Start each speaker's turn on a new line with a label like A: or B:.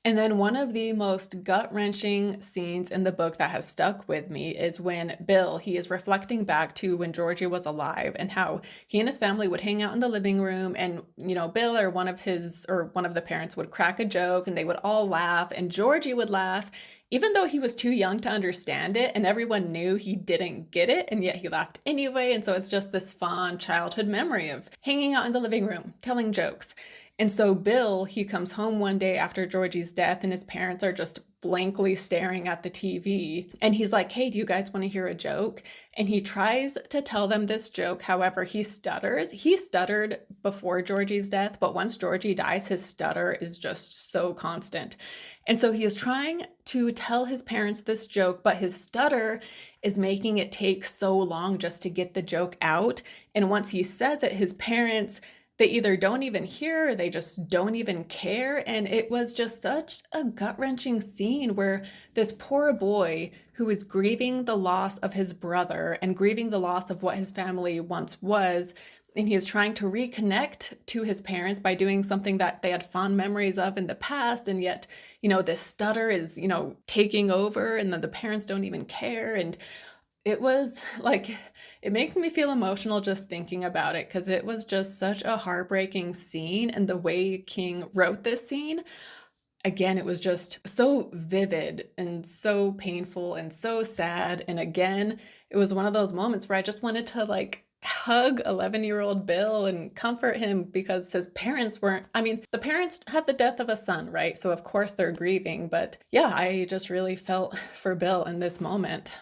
A: And then one of the most gut-wrenching scenes in the book that has stuck with me is when Bill, he is reflecting back to when Georgie was alive and how he and his family would hang out in the living room, and Bill or one of the parents would crack a joke and they would all laugh and Georgie would laugh even though he was too young to understand it and everyone knew he didn't get it, and yet he laughed anyway. And so it's just this fond childhood memory of hanging out in the living room, telling jokes. And so Bill, he comes home one day after Georgie's death, and his parents are just blankly staring at the TV. And he's like, hey, do you guys want to hear a joke? And he tries to tell them this joke. However, he stutters. He stuttered before Georgie's death, but once Georgie dies, his stutter is just so constant. And so he is trying to tell his parents this joke, but his stutter is making it take so long just to get the joke out. And once he says it, his parents, they either don't even hear or they just don't even care. And it was just such a gut-wrenching scene where this poor boy who is grieving the loss of his brother and grieving the loss of what his family once was, and he is trying to reconnect to his parents by doing something that they had fond memories of in the past, and yet, this stutter is, taking over, and then the parents don't even care. And it was like, it makes me feel emotional just thinking about it because it was just such a heartbreaking scene. And the way King wrote this scene, again, it was just so vivid and so painful and so sad. And again, it was one of those moments where I just wanted to hug 11-year-old Bill and comfort him because his parents weren't, the parents had the death of a son, right? So of course they're grieving. But yeah, I just really felt for Bill in this moment.